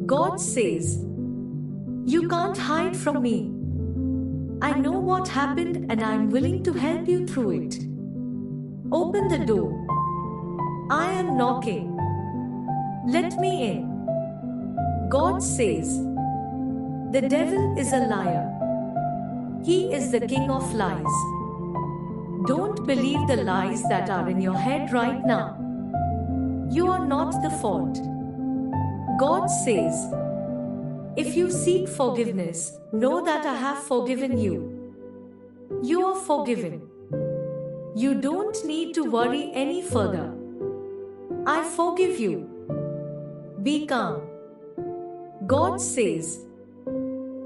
God says, "You can't hide from me. I know what happened and I'm willing to help you through it. Open the door. I am knocking. Let me in." God says, "The devil is a liar. He is the king of lies. Don't believe the lies that are in your head right now. You are not the fault." God says, "If you seek forgiveness, know that I have forgiven you. You are forgiven. You don't need to worry any further. I forgive you. Be calm." God says,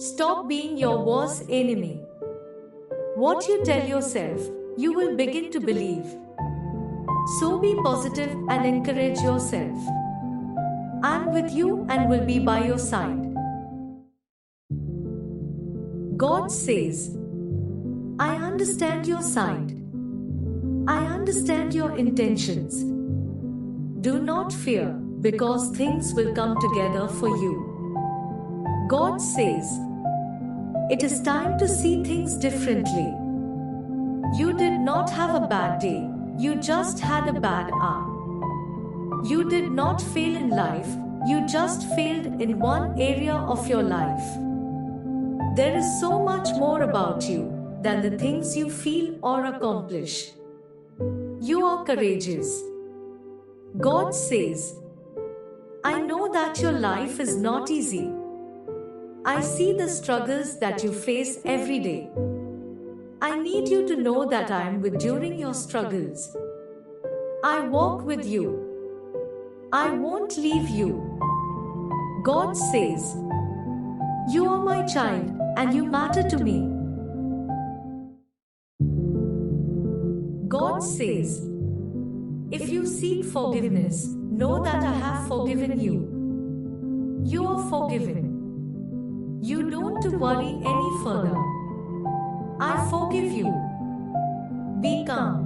"Stop being your worst enemy. What you tell yourself, you will begin to believe. So be positive and encourage yourself. I'm with you and will be by your side." God says, "I understand your side. I understand your intentions. Do not fear, because things will come together for you." God says, "It is time to see things differently. You did not have a bad day, you just had a bad hour. You did not fail in life, you just failed in one area of your life. There is so much more about you than the things you feel or accomplish. You are courageous." God says, "I know that your life is not easy. I see the struggles that you face every day. I need you to know that I am with during your struggles. I walk with you. I won't leave you." God says, "You are my child and you matter to me." God says, "If you seek forgiveness, know that I have forgiven you. You are forgiven. You don't worry any further. I forgive you. Be calm."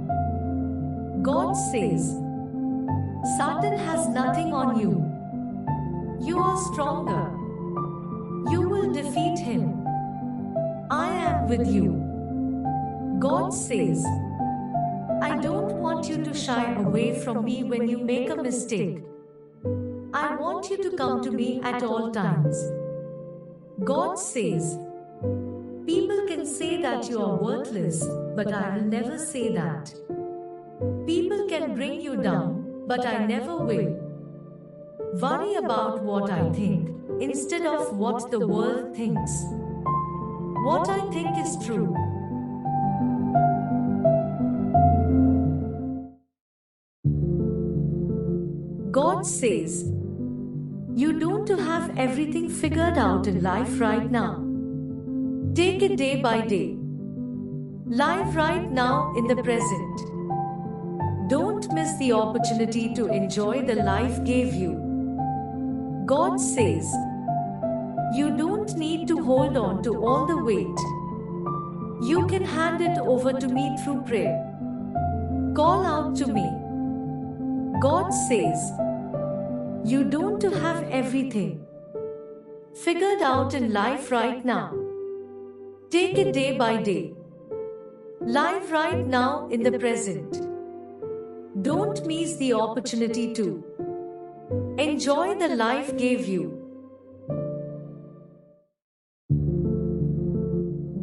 God says, "Satan has nothing on you. You are stronger. You will defeat him. I am with you." God says, "I don't want you to shy away from me when you make a mistake. I want you to come to me at all times." God says, "People can say that you are worthless, but I will never say that. People can bring you down, but I never will. Worry about what I think, instead of what the world thinks. What I think is true." God says, "You don't have everything figured out in life right now. Take it day by day. Live right now in the present. Don't miss the opportunity to enjoy the life gave you." God says, "You don't need to hold on to all the weight. You can hand it over to me through prayer. Call out to me." God says, "You don't have everything figured out in life right now. Take it day by day. Live right now in the present. Don't miss the opportunity to enjoy the life gave you."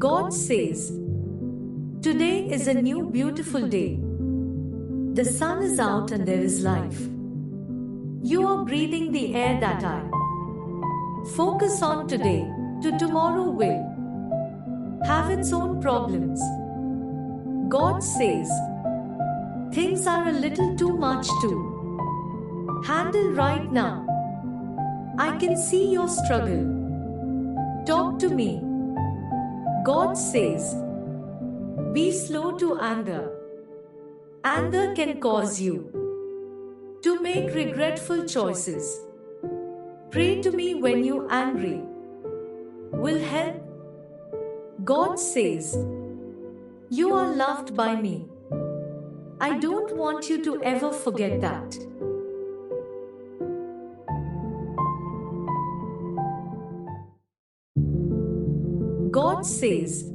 God says, "Today is a new beautiful day. The sun is out and there is life. You are breathing the air that I focus on today, to tomorrow will have its own problems." God says, "Things are a little too much to handle right now. I can see your struggle. Talk to me." God says, "Be slow to anger. Anger can cause you to make regretful choices. Pray to me when you angry. Will help." God says, "You are loved by me. I don't want you to ever forget that." God says,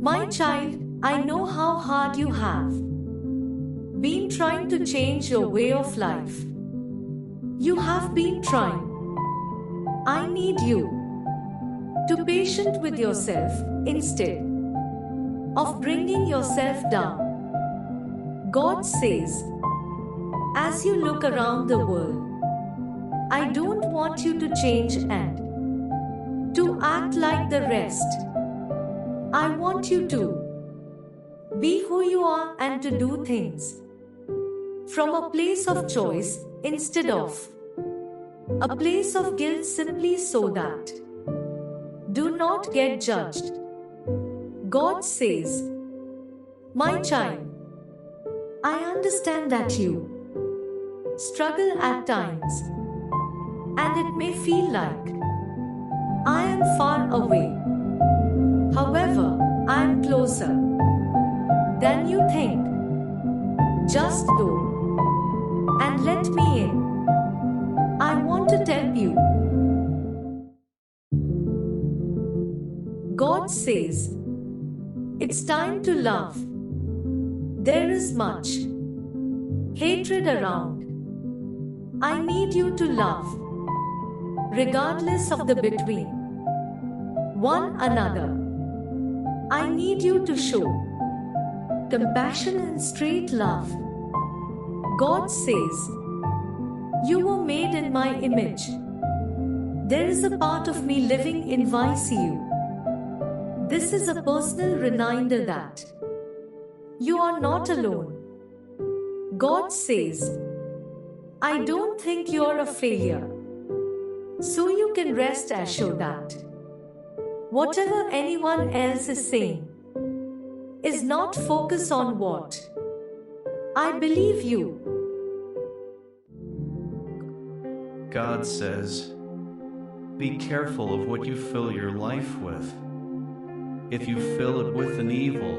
"My child, I know how hard you have been trying to change your way of life. You have been trying. I need you to be patient with yourself instead of bringing yourself down." God says, "As you look around the world, I don't want you to change and to act like the rest. I want you to be who you are and to do things from a place of choice instead of a place of guilt, simply so that do not get judged." God says, "My child, I understand that you struggle at times, and it may feel like I am far away. However, I am closer than you think. Just go and let me in. I want to tell you." God says, "It's time to love. There is much hatred around. I need you to love, regardless of the between one another. I need you to show compassion and straight love." God says, "You were made in my image. There is a part of me living in you. This is a personal reminder that you are not alone." God says, "I don't think you're a failure. So you can rest assured that whatever anyone else is saying is not focused on what I believe you." God says, "Be careful of what you fill your life with. If you fill it with an evil,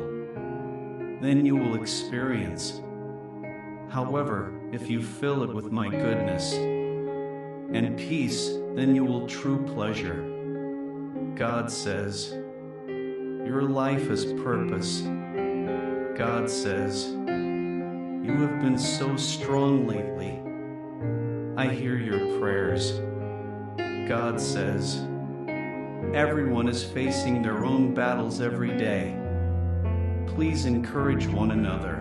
then you will experience. However, if you fill it with my goodness and peace, then you will true pleasure." God says, "Your life has purpose." God says, "You have been so strong lately. I hear your prayers." God says, "Everyone is facing their own battles every day. Please encourage one another.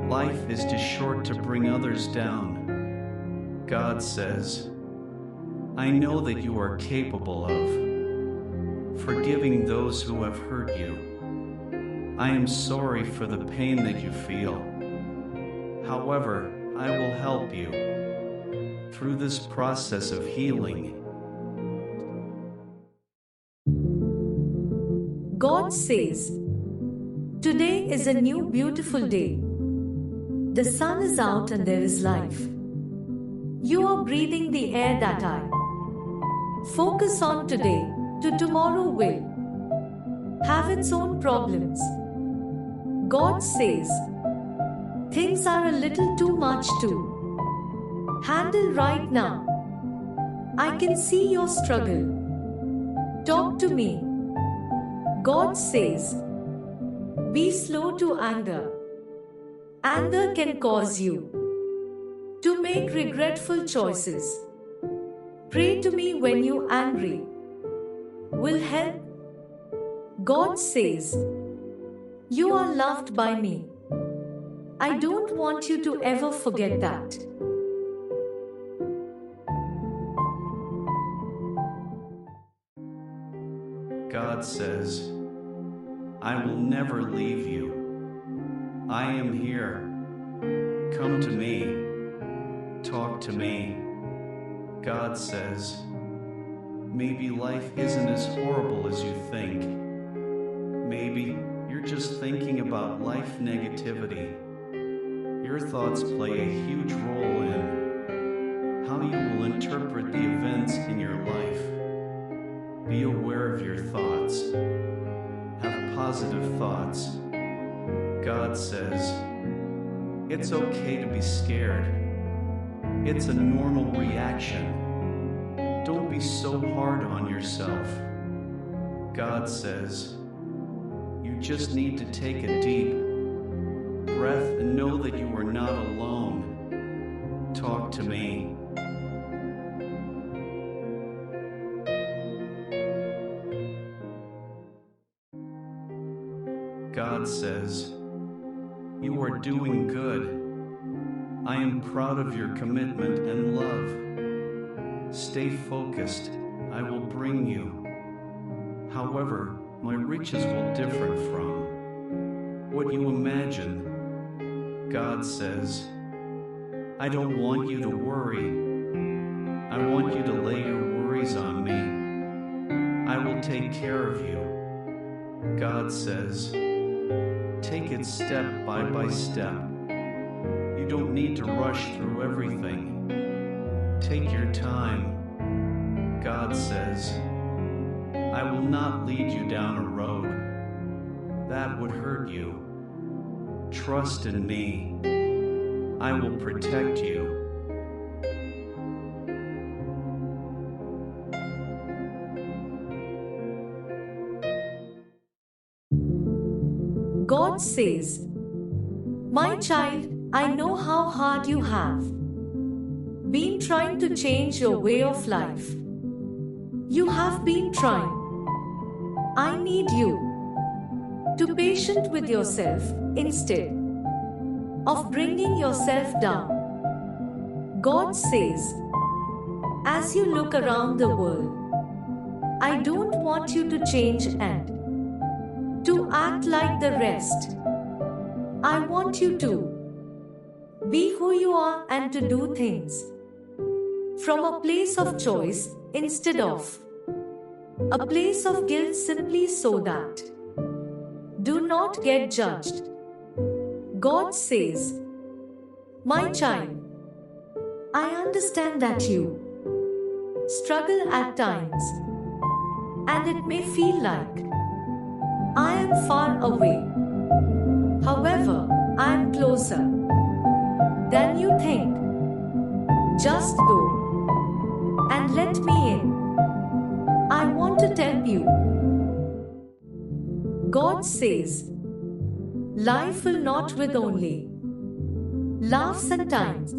Life is too short to bring others down." God says, "I know that you are capable of forgiving those who have hurt you. I am sorry for the pain that you feel. However, I will help you through this process of healing." God says, "Today is a new beautiful day. The sun is out and there is life. You are breathing the air that I focus on today, to tomorrow will have its own problems." God says, "Things are a little too much to handle right now. I can see your struggle. Talk to me." God says, "Be slow to anger. Anger can cause you to make regretful choices. Pray to me when you're angry. Will help." God says, "You are loved by me. I don't want you to ever forget that." God says, "I will never leave you. I am here. Come to me. Talk to me." God says, "Maybe life isn't as horrible as you think. Maybe you're just thinking about life negativity. Your thoughts play a huge role in how you will interpret the events in your life. Be aware of your thoughts. Have positive thoughts." God says, "It's okay to be scared. It's a normal reaction. Don't be so hard on yourself. God says, you just need to take a deep breath and know that you are not alone. Talk to me. God says, you are doing good. I am proud of your commitment and love. Stay focused. I will bring you. However, my riches will differ from what you imagine. God says, I don't want you to worry. I want you to lay your worries on me. I will take care of you. God says, take it step by step. You don't need to rush through everything. Take your time. God says, I will not lead you down a road that would hurt you. Trust in me. I will protect you. God says, my child, I know how hard you have been trying to change your way of life. You have been trying. I need you to be patient with yourself instead of bringing yourself down. God says, as you look around the world, I don't want you to change and to act like the rest. I want you to be who you are and to do things from a place of choice instead of a place of guilt, simply so that do not get judged. God says, my child, I understand that you struggle at times, and it may feel like I am far away. However, I am closer than you think. Just go and let me in. I want to tell you. God says, life will not with only laughs and times.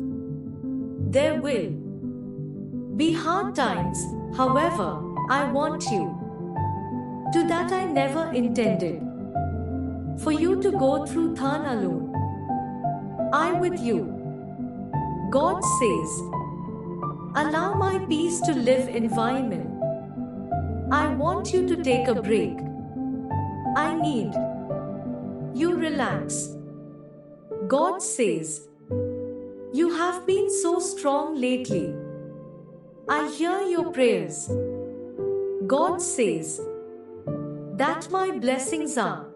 There will be hard times. However, I want you to that I never intended for you to go through thorn alone. I with you. God says, allow my peace to live environment. I want you to take a break. I need you relax. God says, you have been so strong lately. I hear your prayers. God says that my blessings are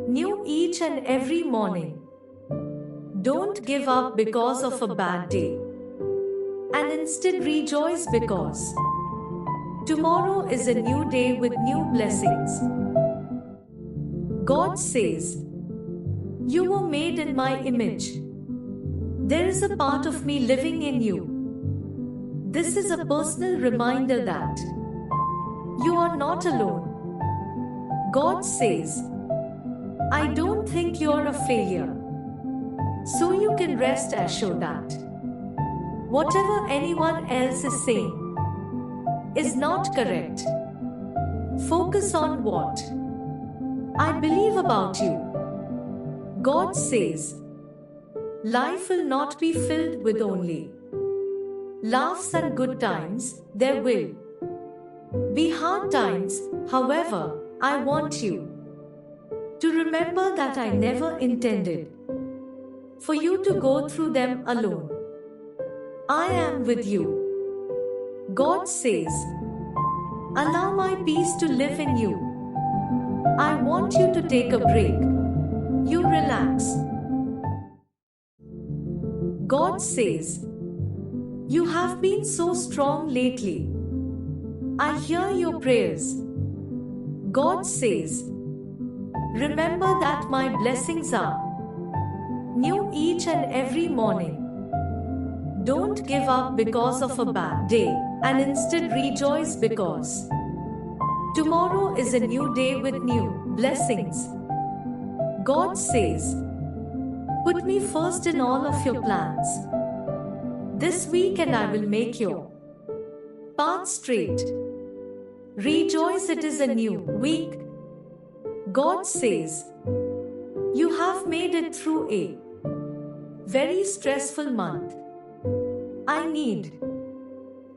new each and every morning. Don't give up because of a bad day, and instead rejoice because tomorrow is a new day with new blessings. God says, you were made in my image. There is a part of me living in you. This is a personal reminder that you are not alone. God says, I don't think you're a failure. So you can rest assured that whatever anyone else is saying is not correct. Focus on what I believe about you. God says, life will not be filled with only laughs and good times. There will be hard times. However, I want you to remember that I never intended for you to go through them alone. I am with you. God says, allow my peace to live in you. I want you to take a break. You relax. God says, you have been so strong lately. I hear your prayers. God says, remember that my blessings are new each and every morning. Don't give up because of a bad day, and instead rejoice because Tomorrow is a new day with new blessings. God says, put me first in all of your plans. This week and I will make your path straight. Rejoice, it is a new week. God says, you have made it through a very stressful month. I need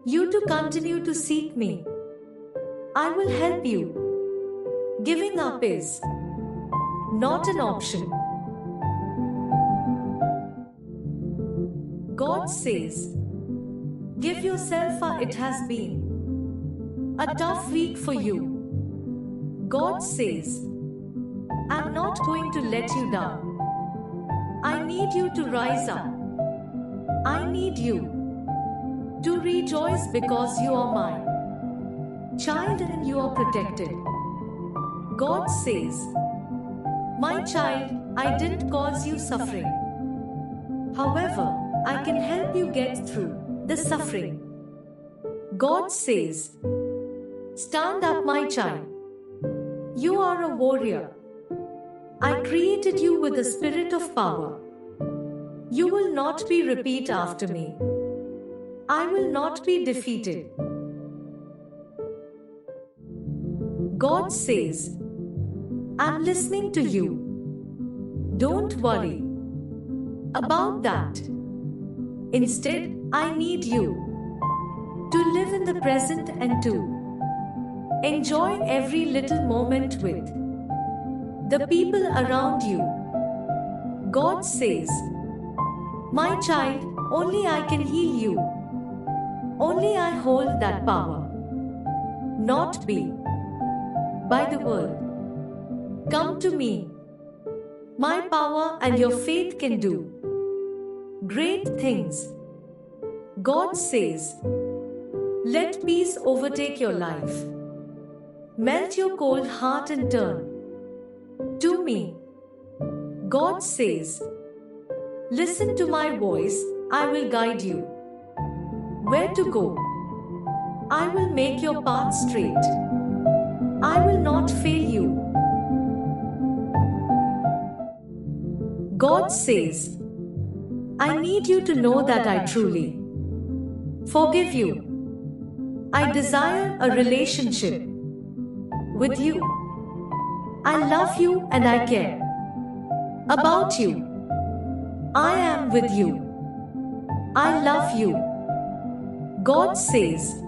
you to continue to seek me. I will help you. Giving up is not an option. God says, give yourself a, it has been a tough week for you. God says, I'm not going to let you down. I need you to rise up. I need you to rejoice because you are my child and you are protected. God says, my child, I didn't cause you suffering. However, I can help you get through the suffering. God says, stand up, my child. You are a warrior. I created you with a spirit of power. You will not be repeat after me. I will not be defeated. God says, I'm listening to you. Don't worry about that. Instead, I need you to live in the present and to enjoy every little moment with the people around you. God says, my child, only I can heal you. Only I hold that power. Not be by the world. Come to me. My power and your faith can do great things. God says, let peace overtake your life. Melt your cold heart and turn to me. God says, listen to my voice, I will guide you. Where to go? I will make your path straight. I will not fail you. God says, I need you to know that I truly forgive you. I desire a relationship with you. I love you and I care about you. I am with you. I love you. God says,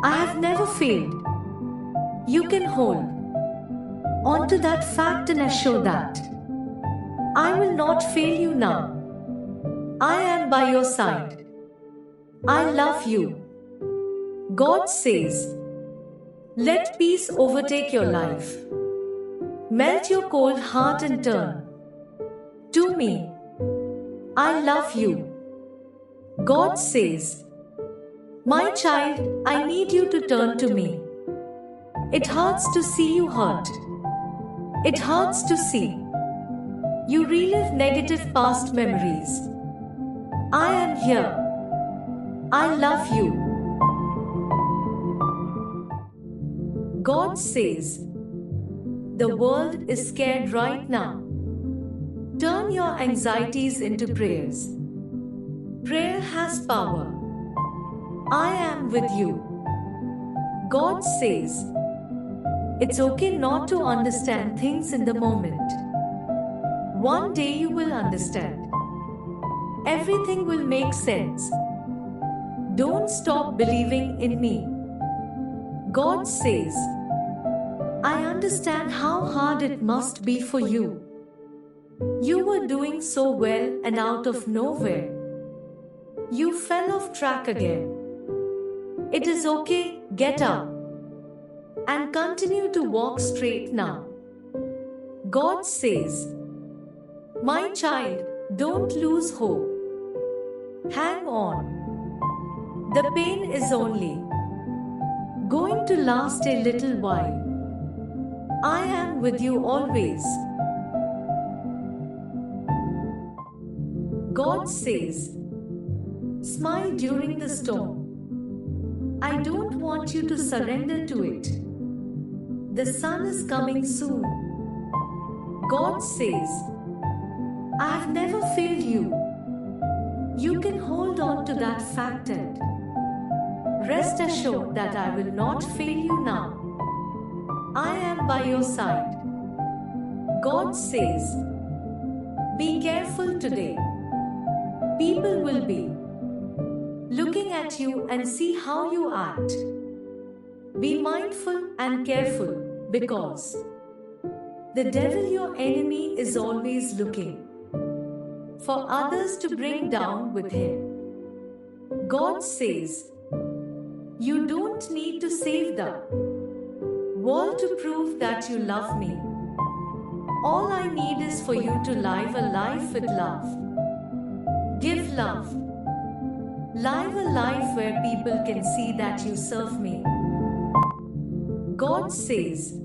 I have never failed. You can hold on to that fact and assure that I will not fail you now. I am by your side. I love you. God says, let peace overtake your life. Melt your cold heart and turn to me. I love you. God says, my child, I need you to turn to me. It hurts to see you hurt. It hurts to see you relive negative past memories. I am here. I love you. God says, the world is scared right now. Turn your anxieties into prayers. Prayer has power. I am with you. God says, it's okay not to understand things in the moment. One day you will understand. Everything will make sense. Don't stop believing in me. God says, I understand how hard it must be for you. You were doing so well and out of nowhere you fell off track again. It is okay, get up and continue to walk straight now. God says, my child, don't lose hope. Hang on. The pain is only going to last a little while. I am with you always. God says, smile during the storm. I don't want you to surrender to it. The sun is coming soon. God says, I have never failed you. You can hold on to that fact and rest assured that I will not fail you now. I am by your side. God says, be careful today. People will be looking at you and see how you act. Be mindful and careful because the devil, your enemy, is always looking for others to bring down with him. God says, you don't need to save the world to prove that you love me. All I need is for you to live a life with love. Give love. Live a life where people can see that you serve me. God says,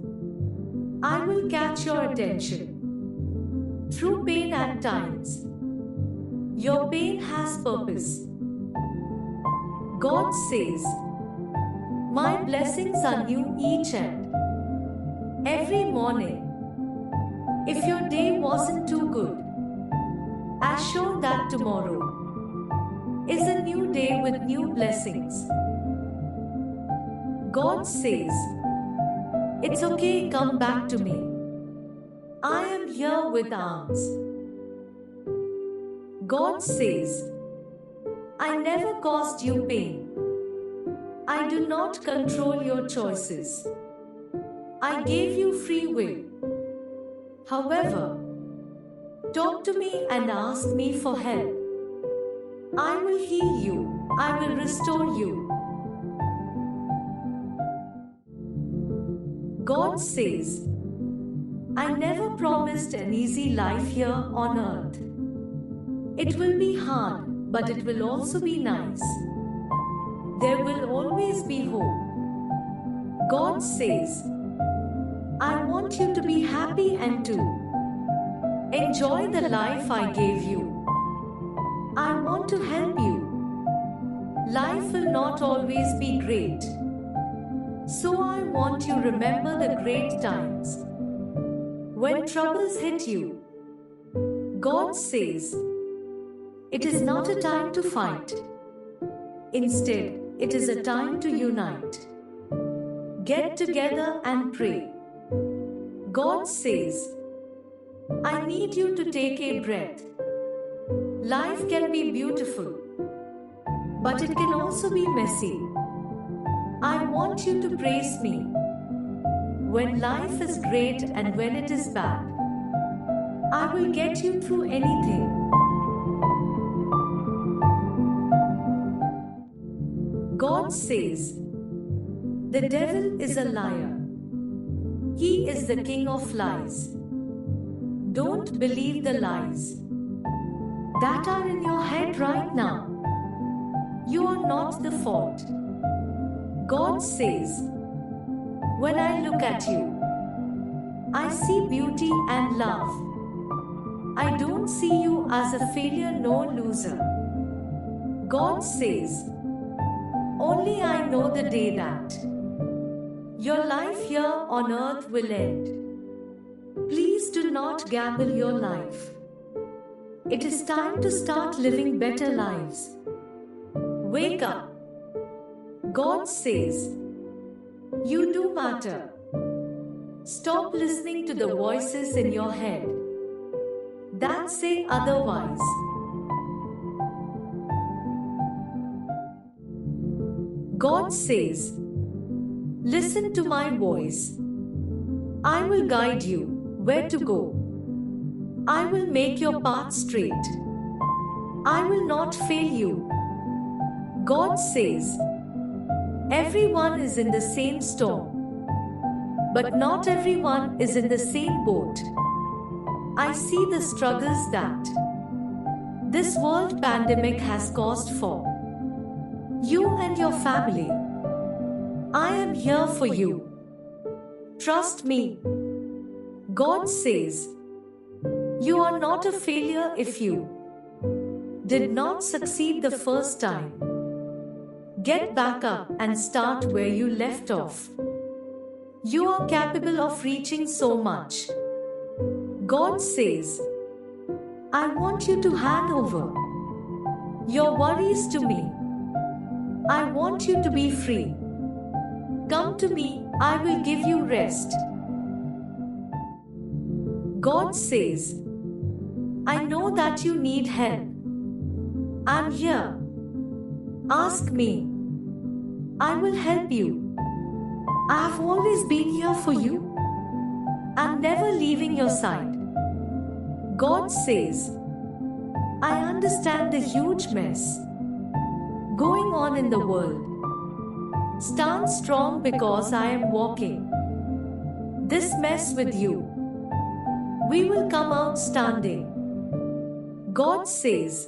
I will catch your attention through pain at times. Your pain has purpose. God says, my blessings are new each and every morning. If your day wasn't too good, assure that tomorrow is a new day with new blessings. God says, it's okay, come back to me. I am here with arms. God says, I never caused you pain. I do not control your choices. I gave you free will. However, talk to me and ask me for help. I will heal you. I will restore you. God says, I never promised an easy life here on earth. It will be hard, but it will also be nice. There will always be hope. God says, I want you to be happy and to enjoy the life I gave you. I want to help you. Life will not always be great. So I want you to remember the great times. When troubles hit you, God says, it is not a time to fight. Instead, it is a time to unite. Get together and pray. God says, I need you to take a breath. Life can be beautiful, but it can also be messy. I want you to praise me when life is great and when it is bad. I will get you through anything. God says, the devil is a liar. He is the king of lies. Don't believe the lies that are in your head right now. You are not the fault. God says, when I look at you, I see beauty and love. I don't see you as a failure nor loser. God says, only I know the day that your life here on earth will end. Please do not gamble your life. It is time to start living better lives. Wake up. God says, you do matter. Stop listening to the voices in your head that say otherwise. God says, listen to my voice. I will guide you where to go. I will make your path straight. I will not fail you. God says, everyone is in the same storm, but not everyone is in the same boat. I see the struggles that this world pandemic has caused for you and your family. I am here for you. Trust me. God says, you are not a failure if you did not succeed the first time. Get back up and start where you left off. You are capable of reaching so much. God says, I want you to hand over your worries to me. I want you to be free. Come to me, I will give you rest. God says, I know that you need help. I'm here. Ask me. I will help you. I have always been here for you. I'm never leaving your side. God says, I understand the huge mess going on in the world. Stand strong because I am walking this mess with you. We will come out standing. God says,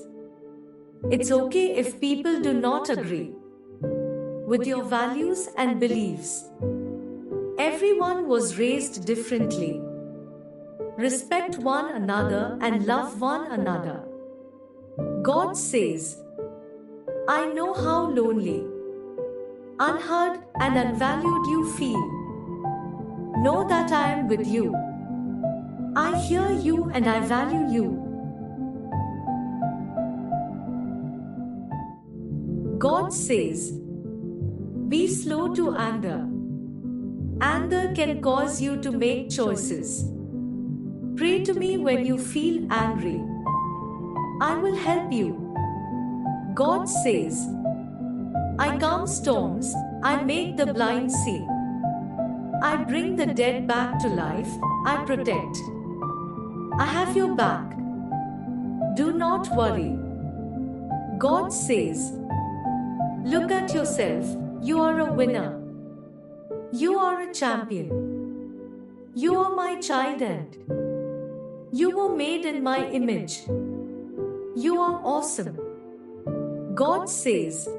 it's okay if people do not agree with your values and beliefs. Everyone was raised differently. Respect one another and love one another. God says, I know how lonely, unheard, and unvalued you feel. Know that I am with you. I hear you and I value you. God says, be slow to anger. Anger can cause you to make choices. Pray to me when you feel angry. I will help you. God says, I calm storms, I make the blind see. I bring the dead back to life, I protect. I have your back. Do not worry. God says, look at yourself, you are a winner. You are a champion. You are my child and you were made in my image. You are awesome. God says,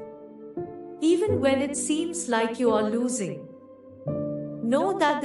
even when it seems like you are losing, know that the